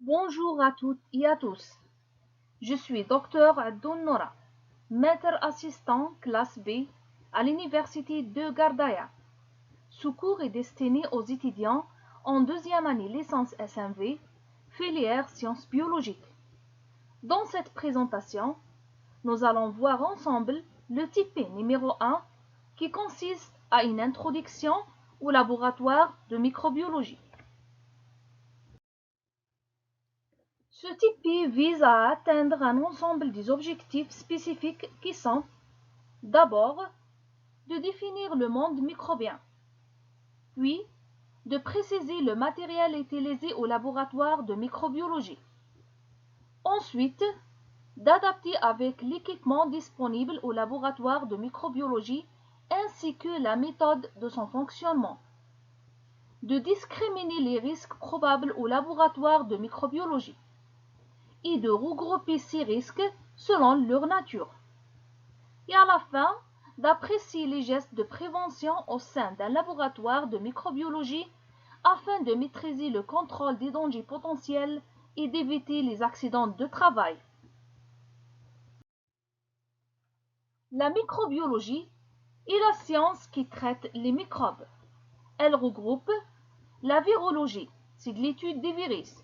Bonjour à toutes et à tous. Je suis Dr Abdoul Nora, maître assistant classe B à l'Université de Gardaya. Ce cours est destiné aux étudiants en deuxième année licence SMV, filière sciences biologiques. Dans cette présentation, nous allons voir ensemble le type numéro 1 qui consiste à une introduction au laboratoire de microbiologie. Ce type vise à atteindre un ensemble des objectifs spécifiques qui sont, d'abord, de définir le monde microbien, puis de préciser le matériel utilisé au laboratoire de microbiologie, ensuite d'adapter avec l'équipement disponible au laboratoire de microbiologie ainsi que la méthode de son fonctionnement, de discriminer les risques probables au laboratoire de microbiologie et de regrouper ces risques selon leur nature. Et à la fin, d'apprécier les gestes de prévention au sein d'un laboratoire de microbiologie afin de maîtriser le contrôle des dangers potentiels et d'éviter les accidents de travail. La microbiologie est la science qui traite les microbes. Elle regroupe la virologie, c'est de l'étude des virus,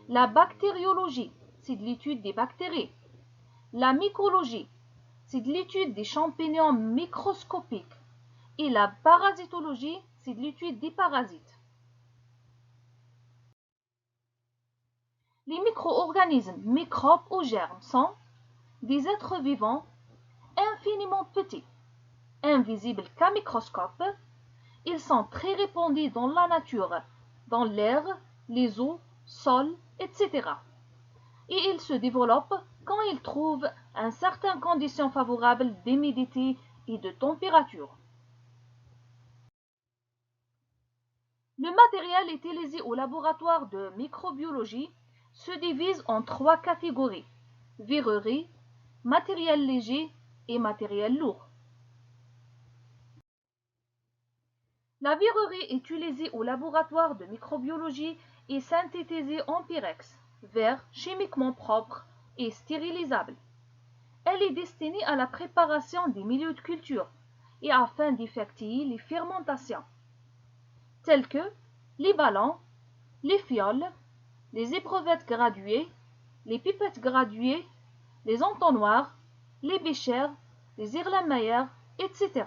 la bactériologie, c'est de l'étude des bactéries, la mycologie, c'est de l'étude des champignons microscopiques, et la parasitologie, c'est de l'étude des parasites. Les micro-organismes, microbes ou germes sont des êtres vivants infiniment petits, invisibles qu'à microscope. Ils sont très répandus dans la nature, dans l'air, les eaux, sols, etc. Et ils se développent quand ils trouvent une certaine condition favorable d'humidité et de température. Le matériel utilisé au laboratoire de microbiologie se divise en trois catégories: verrerie, matériel léger et matériel lourd. La verrerie utilisée au laboratoire de microbiologie est synthétisée en pyrex, verre chimiquement propre et stérilisable. Elle est destinée à la préparation des milieux de culture et afin d'effectuer les fermentations, telles que les ballons, les fioles, les éprouvettes graduées, les pipettes graduées, les entonnoirs, les béchers, les Erlenmeyer, etc.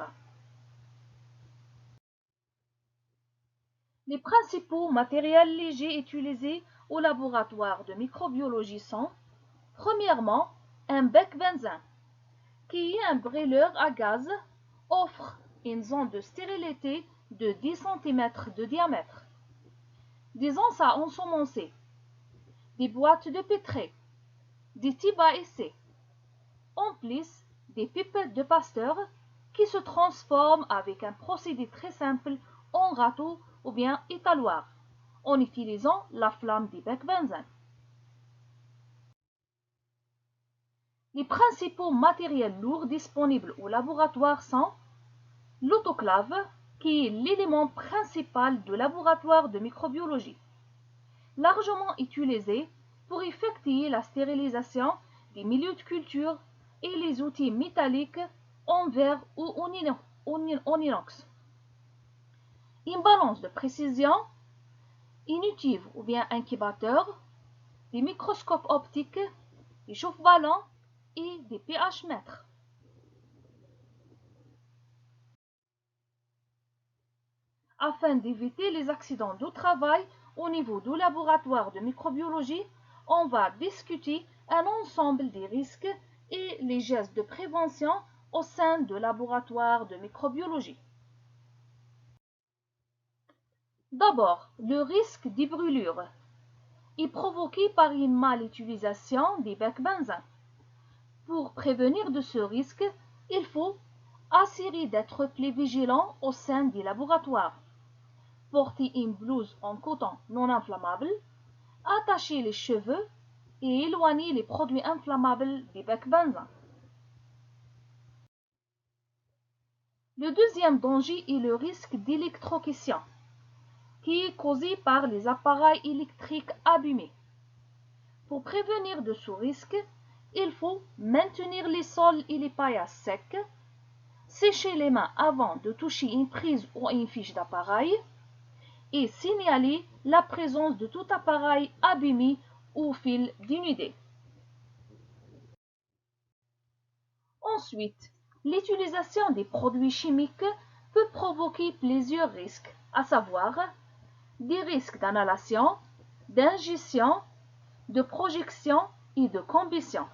Les principaux matériels légers utilisés au laboratoire de microbiologie sont, premièrement, un bec benzène, qui est un brûleur à gaz, offre une zone de stérilité de 10 cm de diamètre, des anses à ensemencer, des boîtes de pétré, des tubes à essai, en plus des pipettes de Pasteur qui se transforment avec un procédé très simple en râteau ou bien étaloir, en utilisant la flamme du bec benzène. Les principaux matériels lourds disponibles au laboratoire sont l'autoclave, qui est l'élément principal du laboratoire de microbiologie, largement utilisé pour effectuer la stérilisation des milieux de culture, et les outils métalliques en verre ou en inox. Une balance de précision, une ou bien incubateur, des microscopes optiques, des chauffe-ballons et des pH mètres. Afin d'éviter les accidents de travail au niveau du laboratoire de microbiologie, on va discuter un ensemble des risques et les gestes de prévention au sein du laboratoire de microbiologie. D'abord, le risque de brûlure est provoqué par une mal-utilisation des becs benzène. Pour prévenir de ce risque, il faut assurer d'être plus vigilant au sein des laboratoires, porter une blouse en coton non inflammable, attacher les cheveux et éloigner les produits inflammables des becs benzène. Le deuxième danger est le risque d'électrocution, qui est causé par les appareils électriques abîmés. Pour prévenir de ce risque, il faut maintenir les sols et les paillasses secs, sécher les mains avant de toucher une prise ou une fiche d'appareil et signaler la présence de tout appareil abîmé ou fil dénudé. Ensuite, l'utilisation des produits chimiques peut provoquer plusieurs risques, à savoir des risques d'inhalation, d'ingestion, de projection et de combustion.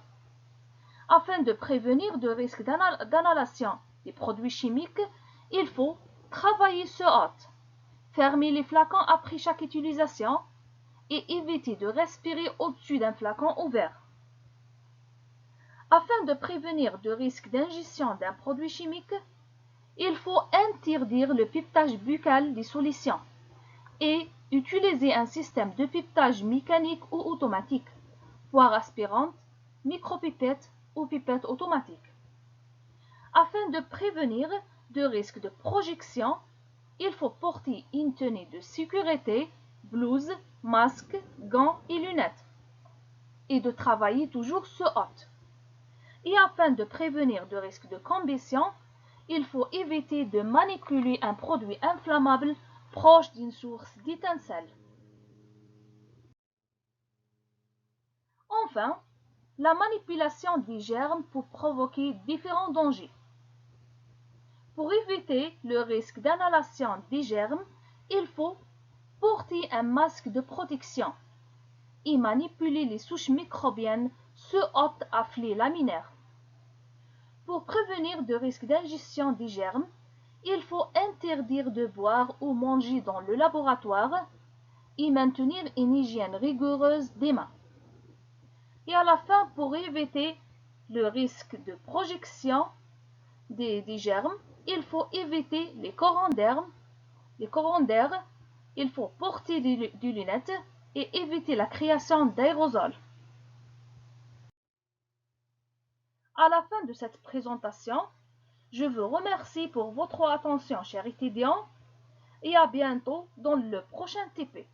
Afin de prévenir de risques d'inhalation des produits chimiques, il faut travailler ce hôte, fermer les flacons après chaque utilisation et éviter de respirer au-dessus d'un flacon ouvert. Afin de prévenir de risques d'ingestion d'un produit chimique, il faut interdire le pipetage buccal des solutions et utiliser un système de pipetage mécanique ou automatique, poire aspirante, micropipette ou pipette automatique. Afin de prévenir de risques de projection, il faut porter une tenue de sécurité, blouse, masque, gants et lunettes, et de travailler toujours ce hôte. Et afin de prévenir de risques de combustion, il faut éviter de manipuler un produit inflammable proche d'une source d'étincelle. Enfin, la manipulation des germes peut provoquer différents dangers. Pour éviter le risque d'inhalation des germes, il faut porter un masque de protection et manipuler les souches microbiennes sous haute à flux laminaire. Pour prévenir de risques d'ingestion des germes, il faut interdire de boire ou manger dans le laboratoire et maintenir une hygiène rigoureuse des mains. Et à la fin, pour éviter le risque de projection des germes, il faut éviter les courants d'air, il faut porter des lunettes et éviter la création d'aérosols. À la fin de cette présentation, je vous remercie pour votre attention, chers étudiants, et à bientôt dans le prochain TP.